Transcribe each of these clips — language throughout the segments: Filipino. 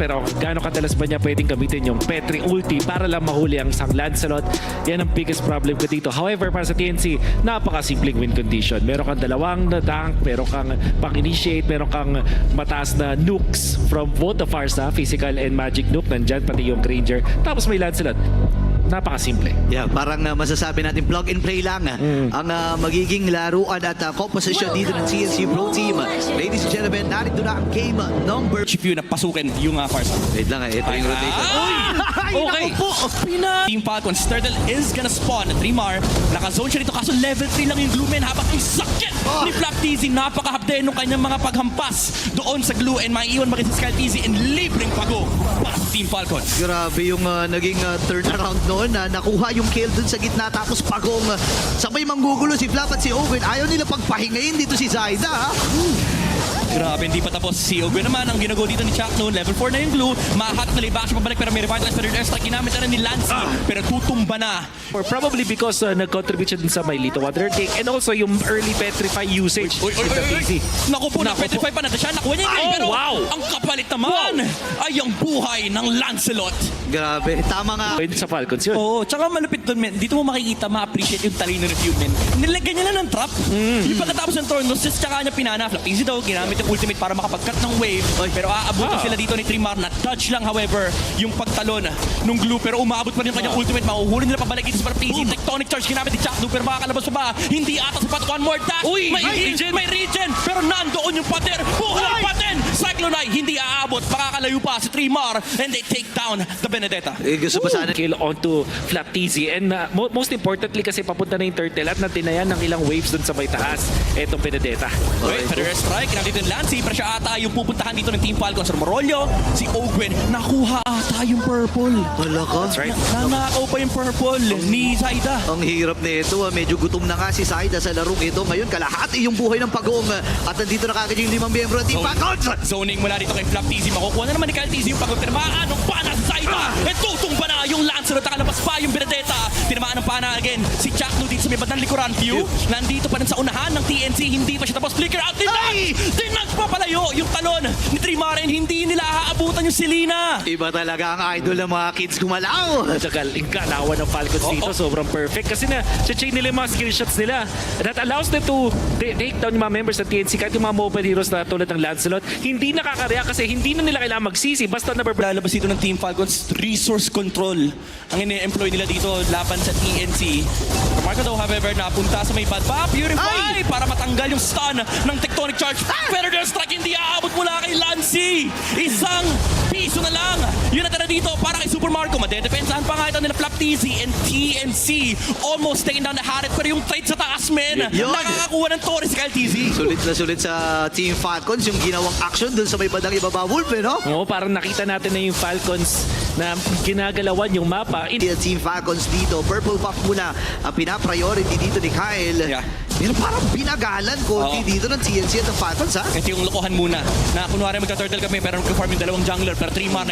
Pero gaano kadalas ba niya pwedeng gamitin yung Petri ulti para lang mahuli ang isang Lancelot? Yan ang biggest problem ko dito. However, para sa TNC, napakasimpleng win condition. Meron kang dalawang na tank, meron kang pang-initiate, meron kang mataas na nukes from both the Farsa, physical and magic nuke. Nandyan pati yung Granger. Tapos may Lancelot. Napakasimple. Yeah, parang masasabi natin plug and play lang ang magiging laruan at composition dito ng CNC Pro Team. Ladies and gentlemen, narito na ang game number... Chip yun na pasukin yung Farsa. Wait lang, ito yung rotation. Ay, Okay. naku po! Team Falcons, Turtle is gonna spawn. Trimar, naka-zone siya dito kaso level 3 lang yung Glueman habang ang sakit ni Flap TZ. Napakahapde nung kanyang mga paghampas doon sa Glue and maiiwan maging si Sky TZ in libreng pago para sa Team Falcons. Grabe yung naging turnaround noon na nakuha yung kill dun sa gitna tapos pagong sabay manggugulo si Flap at si Owen. Ayaw nila pagpahingayin dito si Zaida. Ha? Grabe, hindi pa tapos. Si Ogwe naman, ang ginago dito ni Chuck noon. Level 4 na yung Glue. Mahahat na layback siya pabalik pero may revitalize na rin airstrike. Ginamit na rin ni Lancy. Pero tutumba na. Or probably because nag-contribute siya dun sa may Lito Water Take and also yung early Petrify usage. Uy. Naku po, na-petrify pa na siya. Nakuha niya yung pero wow! ang kapalit naman ay ang buhay ng Lancelot. Grabe, tama nga. Pwede sa Falcons yun. Oo, tsaka malupit doon, men. Dito mo makikita, ma-appreciate yung talino ng feud, men. Nilagyan niya lang ng trap. Yung pagkatapos ng Tornos, tsaka niya pinana. Flap easy daw, ginamit yung ultimate para makapag-cut ng wave. Pero aabutin sila dito ni Trimar na touch lang, however, yung pagtalon nung Glue. Pero umaabot pa rin yung kanyang ultimate. Mahuhuli nila pabalik dito sa Flap easy. Tectonic charge ginamit ni Chuck Blue, pero makakalabas pa ba? Hindi ata sapat. One more dash. Uy, May regen. Pero nandoon yung pader. Buhay pa din. Cyclone Eye, hindi aabot. Makakalayo pa si Trimar and they take down the Benedetta. Gusto pa sana. Kill onto Flap TZ and most importantly kasi papunta na yung Turtle at natinayan ng ilang waves dun sa may taas etong Benedetta. Wait, pero strike, nandito yung Lancy, pero siya ata yung pupuntahan dito ng Team Falcons. Morolio, si Ogwen, nakuha ata yung purple. Wala ka. That's right. Nanakaw pa yung purple ni Zaida. Ang hirap nito. Medyo gutom na nga si Zaida sa larong ito. Ngayon, kalahati yung buhay ng pagong. At nandito na kagad yung 5 miyembro ng Team Falcons. Zoning mula dito kay Flap TZ. Makukuha na naman ni Kyle TZ yung pagod. Tinamaan ng pana sa Zaida. E tutumba na yung Lancelot. Nakalabas pa yung Benedetta. Tinamaan ng pana again. Si Chuck Nu dito sa may bandang likuran. View. Nandito pa rin sa unahan ng TNC. Hindi pa siya tapos. Flicker out. Dinag pa palayo yung talon ni Trimar. And hindi nila aabutan yung Selena. Iba talaga ang idol ng mga kids gumalaw. Tagal, yung kalawan ng Falcons dito, sobrang perfect. Kasi na-chain nila yung mga skill shots nila. That allows them to take down yung mga members ng TNC. Kahit yung mga mobile heroes na tulad ng Lancelot, hindi nakakareact kasi hindi na nila kailangan magsisi. Basta Lalabas dito ng Team Falcons, resource control ang ini-employ nila dito laban sa TNC. Marco daw, however, napunta sa may bad pa. Purify para matanggal yung stun ng Tectonic Charge. Pero their strike hindi aabot mula kay Lancy. Isang piso na lang. Yun na tara dito para kay Super Marco. Madedepensahan pa nga ito nila Flap TZ and TNC. Almost taking down the Harit. Pero yung trade sa taas, men. Nakakakuha ng Torres si Kyle TZ. Sulit na sulit sa Team Falcons yung ginawang action dun sa may bandang ibaba Wolf, no? Oo, parang nakita natin na yung Falcons na ginagalawan yung mapa. Team Falcons dito, purple buff muna ang pinapriority dito ni Kyle. Yeah. Pero parang binagalan konti dito ng TNC at ng Falcons, ha? Ito yung lokohan muna. Na kunwari magka-turtle kami pero nag-farm yung dalawang jungler. Pero Trimar,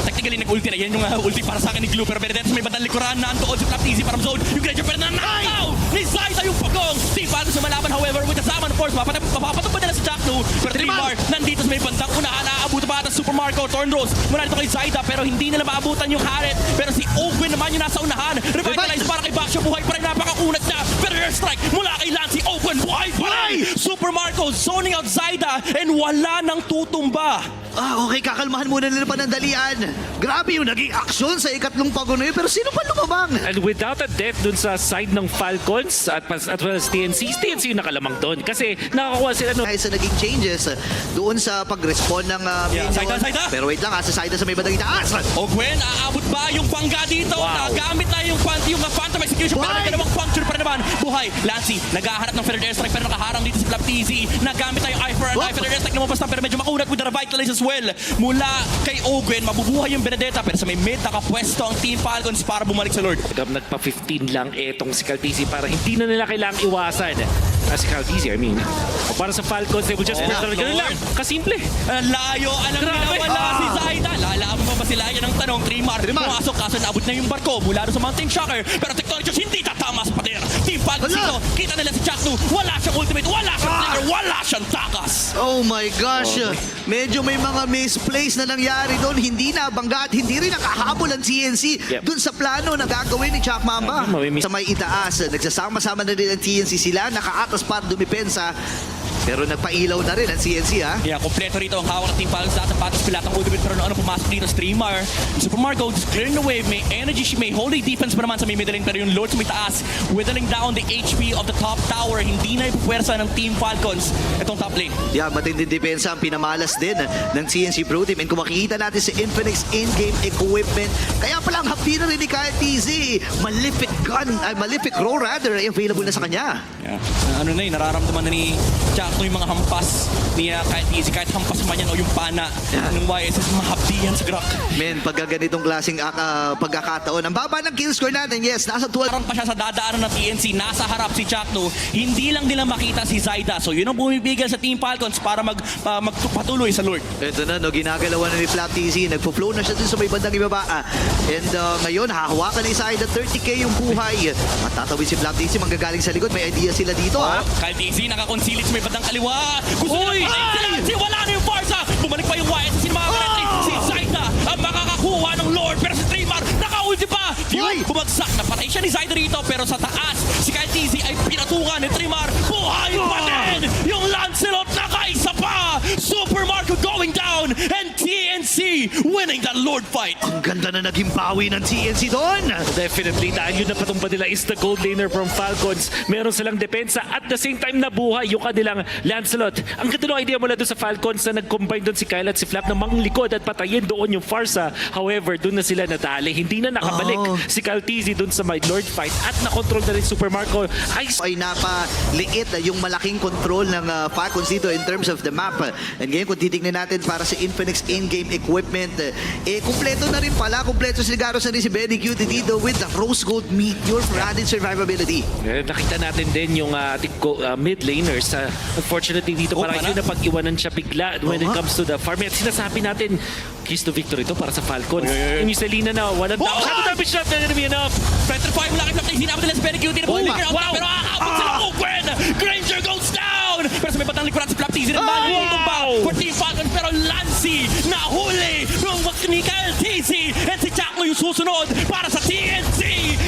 technically nag-ulti na. Yan yung ulti para sa akin ni Glue. Pero Benedetta sa may bandang likuran na andoon si Flap TZ para zone. Yung Granger pero nanakaw ni Zaida yung pagong. Team Falcons sa malaban, however, with the Zaman Force. Mapapatong pa nila si Jack Nu. Pero Trimar, nandito sa may bandang unahan. Naaabutan pa ata Super Marco, Tornros. Mula dito kay Zaida pero hindi nila maabutan yung Harit. Pero si Ogwen naman yung nasa unahan. Revitalize para kay Baksha. Buhay pa rin, napakakunat niya. Pero airstrike mula kay Lancy. Ogwen, buhay pa rin. Super Marco zoning out Zaida and wala nang tutumba. Okay, kakalmahan muna nila panandalian. Grabe yung naging aksyon sa ikatlong pagunoy, pero sino pa lumabang? And without a death dun sa side ng Falcons at well as TNC yung nakalamang doon. Kasi nakakuha sila Dahil sa naging changes doon sa pag-respond ng Zaida. Pero wait lang, sa Zaida sa may bandang itaas. Ogwen, aabot ba yung pangga dito? Wow. Nagamit na yung Phantom Execution. Pero may dalawang puncture pa naman. Buhay, Lancy, naghaharap ng Feathered Airstrike pero nakaharang dito si Flap TZ. Nagamit na yung Eye for an Eye. Feathered Airstrike lumabas na pero medyo makunat with the Revitalize as well. Mula kay Ogwen, mabubuhay yung Benedetta pero sa may mid nakapwesto ang Team Falcons para bumalik sa Lord. Nagpa-15 lang etong si Caltisi para hindi na nila kailangang iwasan. Si Caltisi, I mean. O para sa Falcons, they will just ganun lang. Kasimple. Layo, alam nila wala si Zaida. Lalaban pa ba sila? Yan ang tanong. Trimar, Trimar. pumasok kaso naabot na yung barko mula doon sa Mountain Shocker. Pero Tectonic hindi tatama sa pader. Team Falcons Hala. dito, kita nila si Chaknu. Wala siyang ultimate, wala siyang trigger, wala siyang takas. Oh my gosh, medyo may mga misplace na nangyari doon. Hindi nabangga at hindi rin nakahabol ang TNC Yep. doon sa plano na gagawin ni Chuck Mamba. Mamimiss- Sa may itaas, nagsasama-sama na rin ang TNC sila, nakaatas para dumipensa. Pero nagpailaw na rin ang CNC ha. Yeah, kompleto rito ang hawak ng Team Falcons. Lahat ng patos pilat ang ultimate. Pero ano pumasok dito, Streamer. Super Marco just clearing the wave. May energy, may holy defense pa naman sa may middle lane. Pero yung Lord sa may taas, whittling down the HP of the top tower. Hindi na ipuwersa ng Team Falcons itong top lane. Yeah, matinding depensa ang pinamalas din ng CNC Pro Team. And kung makikita natin sa Infinix in-game equipment, kaya pala ang hapdi na rin ni Kyle TZ. Malefic gun, ay Malefic Row rather, ay available na sa kanya. Yeah. Ano na nararamdaman na ni Chakno yung mga hampas niya kahit easy, kahit hampas man yan o yung pana ng YSS, mahapdiyan sa Grak. Men, pagka ganitong klaseng pagkakataon, ang baba ng kill score natin, yes, nasa 12. Parang pa siya sa dadaanan ng TNC, nasa harap si Chakno, hindi lang nila makita si Zaida. So yun ang bumibigil sa Team Falcons para magpatuloy sa Lord. Ito na, no, ginagalawan na ni Flap TZ. Nagpo-flow na siya dun sa may bandang ibaba. And ngayon, hahawakan ni Zaida 30k yung buhay. Matatawid si Flap TZ, manggagaling sa likod. May idea sila dito, ha? Kyle TZ nakakonsilit sa may bandang kaliwa. Gusto nila patay sila. Wala na yung Farsa. Bumalik pa yung YSS. Mga Beretri. Si Zaida ang makakakuha ng Lord. Pero si Trimar, naka-ulti pa. Yun, bumagsak. Napatay siya ni Zaida rito. Pero sa taas, si Kyle TZ ay pinatungan ni Trimar. Buhay pa din. Yung Lancelot nakaisa pa. Super Marco going down. And TNC winning that Lord fight. Ang ganda na naging bawi ng TNC doon. Definitely, dahil yun na patumba nila is the gold laner from Falcons. Meron silang depensa at the same time nabuhay yung kanilang Lancelot. Ang ganda ng idea mula doon sa Falcons na nag-combine doon si Kyle at si Flap na manglikod at patayin doon yung Farsa. However, doon na sila nadali. Hindi na nakabalik si Kyle TZ doon sa my Lord fight at nakontrol na rin Super Marco. Ay napaliit yung malaking control ng Falcons dito in terms of the map. And ngayon kung titignan natin para sa Infinix in-game equipment, kumpleto na rin pala. Kumpleto si Garo sa rin si Benny Cutie dito with the Rose Gold Meteor for added survivability. Nakita natin din yung ating mid laners. Unfortunately dito parang yun na pag-iwanan siya bigla when it comes to the farm. At sinasabi natin, keys to victory to para sa Falcons. Yung Selena na walang tao. Shadow damage na enemy enough. Petrify mula kay Flap TZ. Hinabot nila si Benny Cutie. Pero aabot sila. Gwen! Granger goes down! Pero sa may batang likuran si Flap TZ. Manual tumba for Team Falcons. Pero Lancy nahuli ni Kyle TZ. And si Chakno yung susunod para sa TNC.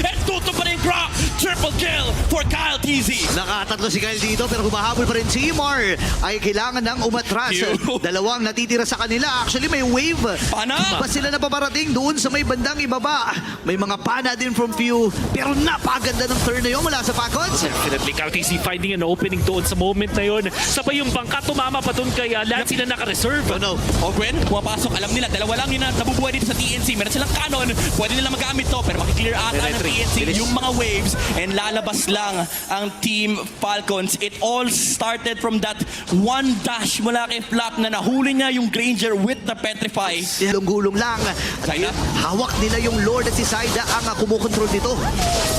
And tutok pa rin Grok. Triple kill for Kyle TZ. Nakatatlo si Kyle dito pero humahabol pa rin si Mar. Ay kailangan ng umatras. Dalawang natitira sa kanila. Actually may wave. Pana? Ba sila na paparating doon sa may bandang ibaba. May mga pana din from few. Pero napaganda ng turn na yun mula sa Falcons. Definitely, Kyle TZ finding an opening doon sa moment na yun. Sabay yung bangka tumama pa doon kay Lancy na naka-reserve. Oh no. O Gwen, pumapasok. Alam nila, dalawa lang yun na nabubuhay dito sa TNC. Meron silang canon. Pwede nila magamit to. Pero makiklear ata ng TNC yung mga waves. And lalabas lang ang Team Falcons. It all started from that one dash mula kay Flap na nahuli niya yung Granger with the Petrify. Gulong lang. Zaida? Hawak nila yung Lord at si Zaida ang kumukontrol nito.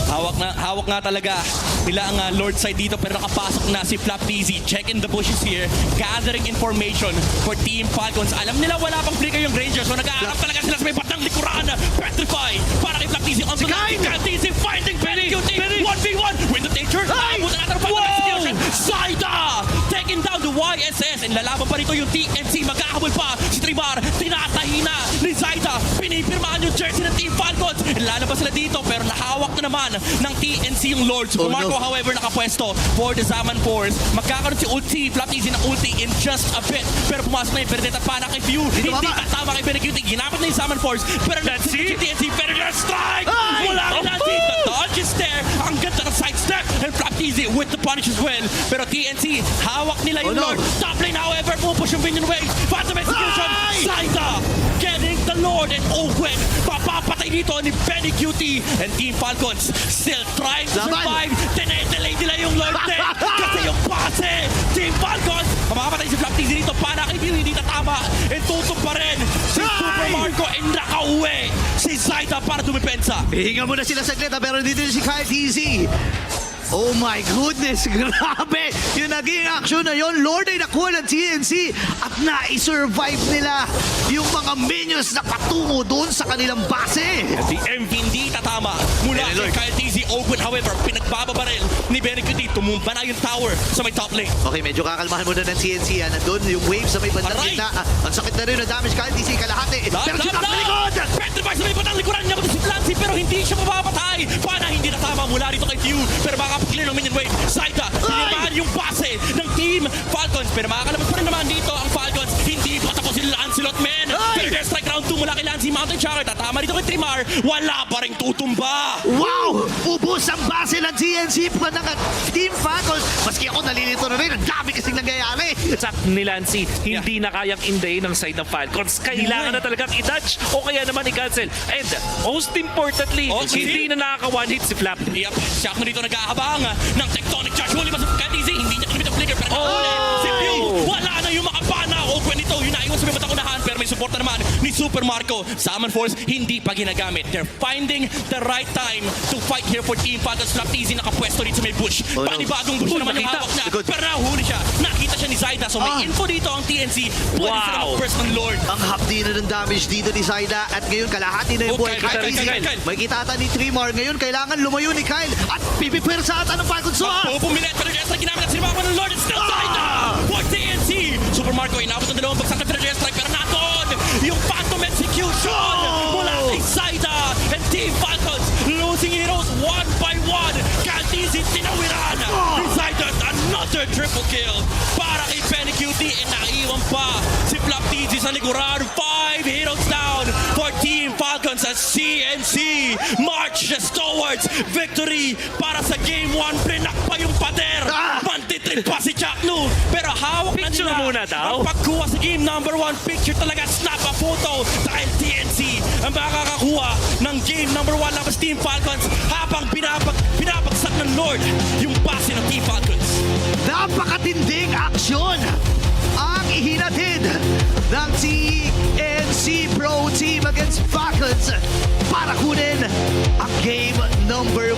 Hawak nga talaga nila ang Lord side dito pero nakapasok na si Flap TZ. Checking the bushes here. Gathering information for Team Falcons. Alam nila wala pang flicker yung Granger so nag-aarap talaga sila sa may batang likuran. Petrify para kay Flap TZ. On to Kyle TZ finding Benny Cutie. 1v1 with the danger. Abutan natin ang final execution. Zaida taking down the YSS. And lalaban pa rito yung TNC. Magkahabol pa si Trimar. Tinatahi na ni Zaida. Pinipirmahan yung jersey ng Team Falcons. Lalabas sila dito pero nahawak na naman ng TNC yung Lords. Marco however nakapwesto for the Zaman Force. Magkakaroon si ulti. Flap TZ ng ulti in just a bit. Pero pumasok na yung Benedetta para kay View. Hindi tatama kay Benedetta. Ginamit na yung Zaman Force. Pero si TNC Benedetta strike! Wala kay Nancy. The dodge is there. Ang ganda ng side step. And Flap TZ with the punish as well. Pero TNC hawak nila yung Lord. Top lane however pupush yung Minion Waves. Phantom execution. Zaida getting the Lord and Owen. Papapatay dito ni Benny Cutie. And Team Falcons still trying to survive. Tinedelay nila yung Lord din. Kasi yung pase. Team Falcons. Makapatay si Flap TZ dito. Para kay View. Hindi tatama. And tutok pa rin. Si Super Marco and nakauwi. Si Zaida para dumipensa. Hihinga muna sila saglit pero dito si Kyle TZ. Oh my goodness, grabe! Yung naging action na yon, Lord ay nakuha ng TNC at na-survive nila yung mga minions na patungo doon sa kanilang base. The MV hindi tatama mula Benny kay Lord. Kyle TZ. Ogun, however, pinagbababaril ni Benecuti. Tumumba na yung tower sa may top lane. Okay, medyo kakalmahan muna ng TNC. Nandun yung wave sa may bandang Aray! gitna. Ang sakit na rin ng damage kahit DC kalahati. Pero si Top sa likod! Petrified sa may batang likuran niya si Clancy pero hindi siya mapapatay. Pana hindi natama mula rito kay Few. Pero makakapag-clear ng minion wave. Saida, sinimaan yung base ng Team Falcons. Pero makakalabas pa rin naman dito ang Falcons. Hindi pa tapos si Lancelot, men. Ay! Pero there's strike round 2 mula kay Lancy Mountain Chariot. Tatama dito kay Trimar. Wala pa rin tutumba. Wow! Ubus ang base ng TNC pa ng Team Falcons. Maski ako nalilito na rin. Ang dami kasing nangyayari. Sa ni Lancy, hindi na kayang indayin ng side ng Falcons. Kailangan na talagang i-dodge o kaya naman i-cancel. And most importantly, Oh, hindi na nakaka-one hit si Flap. Yep, siya ako na dito nag-aabang ng tectonic charge. Huli pa sa Katizi, hindi niya kinamit ang flicker. Pero nakahuli si Pew. Wala na yung makapana. Open ito, yun naiwan sa may batang unahan. Pero may support na naman ni Super Marco. Summon Force, hindi pa ginagamit. They're finding the right time to fight here for Team Falcons. Flap TZ nakapwesto dito sa may bush. Oh, no. Panibagong bush Uy, naman yung nakita. hawak niya. Likod. Pero nahuli siya. Nakita siya ni Zaida. So may info dito ang TNC. Pwede sila Wow. mag-first ng Lord. Ang hapdi na ng damage dito ni Zaida at ngayon kalahati na yung Oh, buhay Kyle, Kyle. Kyle. May kitata ni Trimar. Ngayon kailangan lumayo ni Kyle at pipipirsa ata ng Falcons. Pumilit, pero Jester ginamit at sinibawa ng Lord. It's still Zaida for TNC. Super Marco, inabot ng dalawang bagsak na pero Jester. Pero naton yung Phantom Execution mula kay Zaida and Team Falcons. Losing heroes one by one. Kaltizi tinawiran ni Zaida. Another triple kill para kay Benecuti. And naiwan pa si Flap TZ sa likuran. 5 heroes down for Team Falcons as CNC marches towards victory para sa Game 1. Prinak pa yung pader. Mantitrip pa si Chaknu. Pero hawak na Picture nila muna daw. ang pagkuha sa Game number 1. Picture talaga, snap a photo dahil TNC ang makakakuha ng Game number 1 laban sa Team Falcons habang pinapagsak ng Lord yung base ng Team Falcons. Napakatinding aksyon ang ihinatid ng TNC Pro Team against Falcons para kunin ang game number